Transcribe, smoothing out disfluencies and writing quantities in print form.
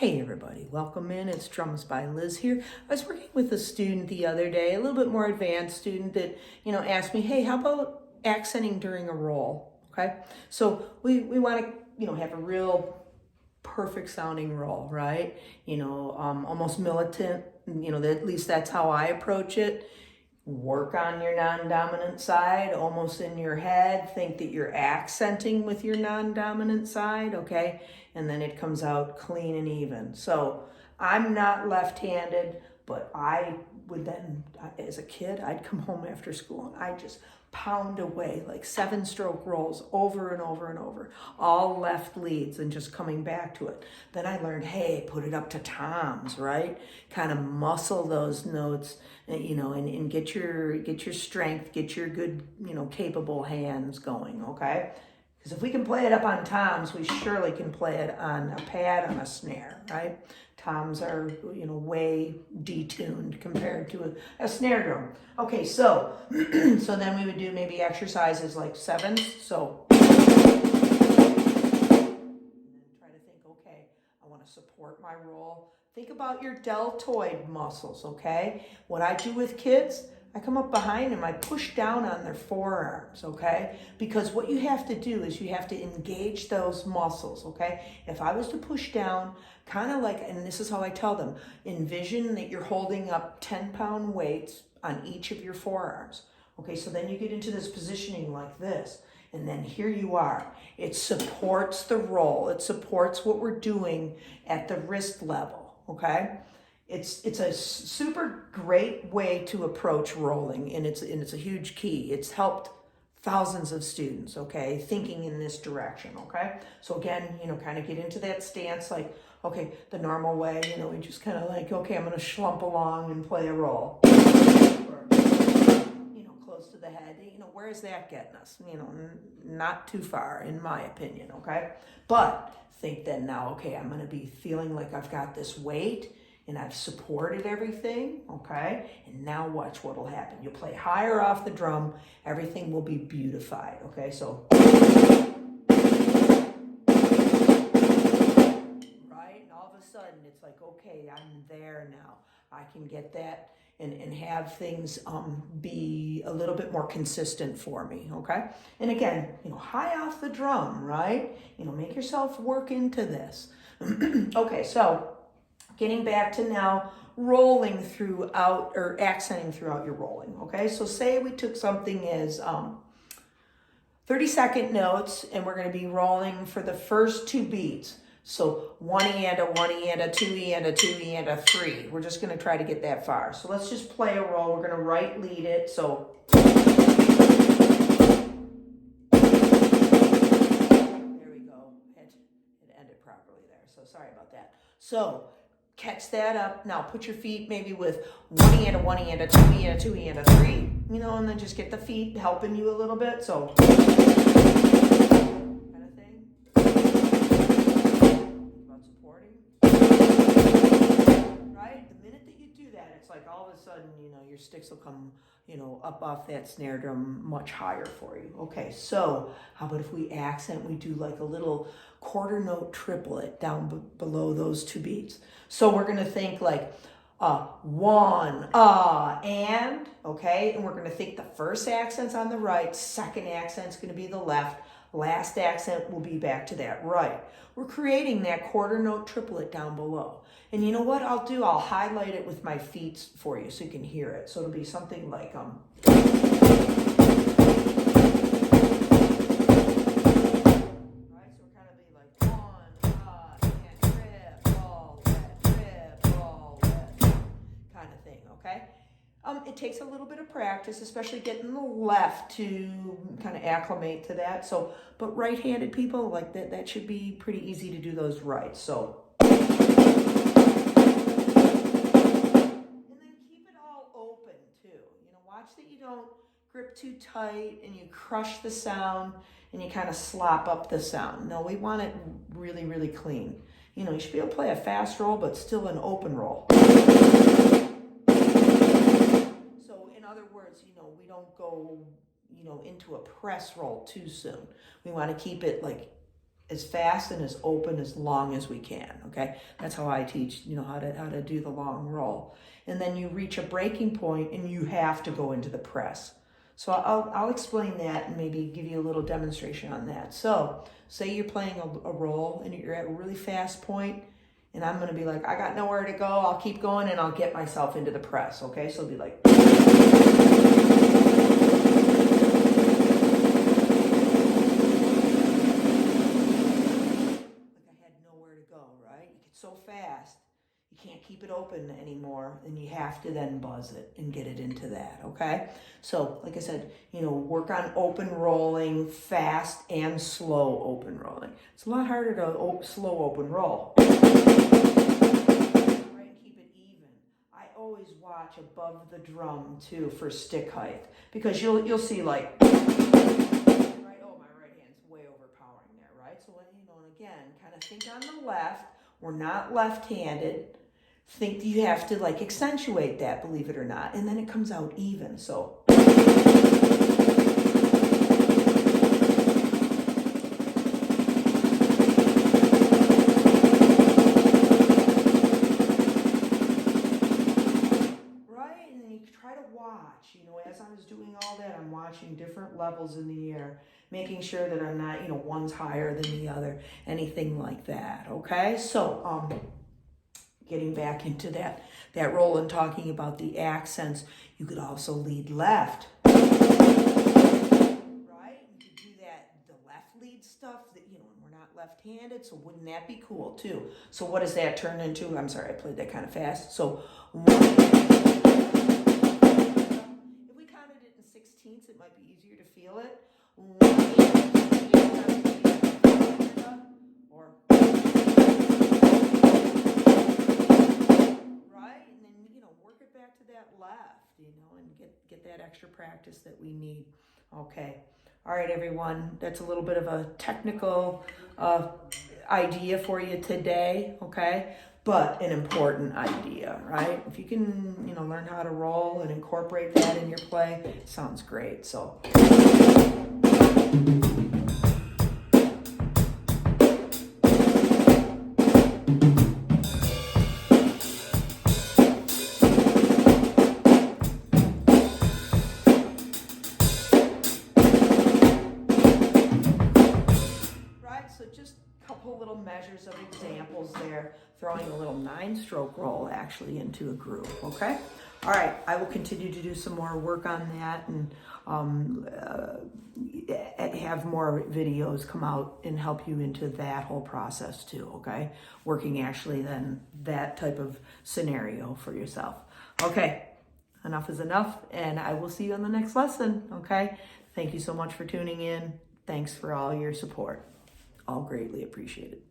Hey everybody, welcome in. It's Drums by Liz here. I was working with a student the other day, a little bit more advanced student that, asked me, hey, how about accenting during a roll? Okay. So we want to, have a real perfect sounding roll, right? Almost militant, at least that's how I approach it. Work on your non-dominant side, almost in your head. Think that you're accenting with your non-dominant side, okay? And then it comes out clean and even. So I'm not left-handed, but I would then, as a kid, I'd come home after school and I'd just pound away like 7-stroke rolls over and over and over, all left leads and just coming back to it. Then I learned, hey, put it up to toms, right? Kind of muscle those notes, and get your strength, get your good, capable hands going, okay? Because if we can play it up on toms, we surely can play it on a pad, on a snare, right? Toms are, way detuned compared to a snare drum. Okay, so so then we would do maybe exercises like sevens. So and then try to think, okay, I want to support my roll. Think about your deltoid muscles, okay? What I do with kids, I come up behind them, I push down on their forearms, okay? Because what you have to do is you have to engage those muscles, okay? If I was to push down, kind of like, and this is how I tell them, envision that you're holding up 10-pound weights on each of your forearms, okay? So then you get into this positioning like this, and then here you are. It supports the roll. It supports what we're doing at the wrist level, okay? It's a super great way to approach rolling, and it's a huge key. It's helped thousands of students, okay, thinking in this direction, okay? So again, kind of get into that stance like, okay, the normal way, we just kind of like, okay, I'm going to slump along and play a roll. Or, close to the head, where is that getting us? Not too far, in my opinion, okay? But think then now, okay, I'm going to be feeling like I've got this weight, and I've supported everything, okay? And now watch what'll happen. You'll play higher off the drum, everything will be beautified, okay? So, right? And all of a sudden, it's like, okay, I'm there now. I can get that and have things be a little bit more consistent for me, okay? And again, high off the drum, right? Make yourself work into this. Okay, so getting back to now rolling throughout or accenting throughout your rolling, okay? So say we took something as 30-second notes and we're going to be rolling for the first 2 beats. So 1 and a 1 and a 2 and a 2 and a 3. We're just going to try to get that far. So let's just play a roll. We're going to right lead it. So there we go. It ended properly there. So sorry about that. So catch that up. Now put your feet maybe with 1 and a 1 and a 2 and a 2 and a 3, and then just get the feet helping you a little bit. So kind of thing. About supporting. Right? The minute that you do that, it's like all of a sudden, your sticks will come, up off that snare drum much higher for you. Okay, so how about if we accent, we do like a little quarter note triplet down below those 2 beats. So we're going to think like 1, and, okay? And we're going to think the first accent's on the right, second accent's going to be the left, last accent will be back to that right. We're creating that quarter note triplet down below. And you know what I'll do? I'll highlight it with my feet for you so you can hear it. So it'll be something like Right, so we're kind of be like 1, and rip, roll, let, kind of thing, okay? It takes a little bit of practice, especially getting the left to kind of acclimate to that. So, but right-handed people like that should be pretty easy to do those right. So, and then keep it all open too. Watch that you don't grip too tight and you crush the sound and you kind of slop up the sound. No, we want it really, really clean. You should be able to play a fast roll, but still an open roll. In other words, we don't go, into a press roll too soon. We want to keep it like as fast and as open as long as we can, okay? That's how I teach, how to do the long roll. And then you reach a breaking point and you have to go into the press. So I'll explain that and maybe give you a little demonstration on that. So say you're playing a roll and you're at a really fast point, and I'm gonna be like, I got nowhere to go, I'll keep going and I'll get myself into the press, okay? So it'll be like, so fast, you can't keep it open anymore, and you have to then buzz it and get it into that, okay? So, like I said, work on open rolling, fast and slow open rolling. It's a lot harder to slow open roll. Right, and keep it even. I always watch above the drum too for stick height, because you'll see like, right, oh, my right hand's way overpowering there, right? So, and again, kind of think on the left. We're not left-handed. Think you have to accentuate that, believe it or not, and then it comes out even. So right, and then you try to watch. As I was doing all that, I'm watching different levels in the air, making sure that I'm not, one's higher than the other, anything like that, okay? So, getting back into that roll and talking about the accents, you could also lead left, right? You could do the left lead stuff, and we're not left-handed, so wouldn't that be cool, too? So what does that turn into? I'm sorry, I played that kind of fast. So, if we counted it in 16ths, it might be easier to feel it. Or right, and then work it back to that left, and get that extra practice that we need. Okay, all right, everyone. That's a little bit of a technical idea for you today. Okay, but an important idea, right? If you can, learn how to roll and incorporate that in your play, sounds great. So. So just a couple little measures of examples there, throwing a little 9-stroke roll actually into a groove, okay? All right, I will continue to do some more work on that and have more videos come out and help you into that whole process too, okay? Working actually then that type of scenario for yourself. Okay, enough is enough, and I will see you on the next lesson, okay? Thank you so much for tuning in. Thanks for all your support. All greatly appreciated.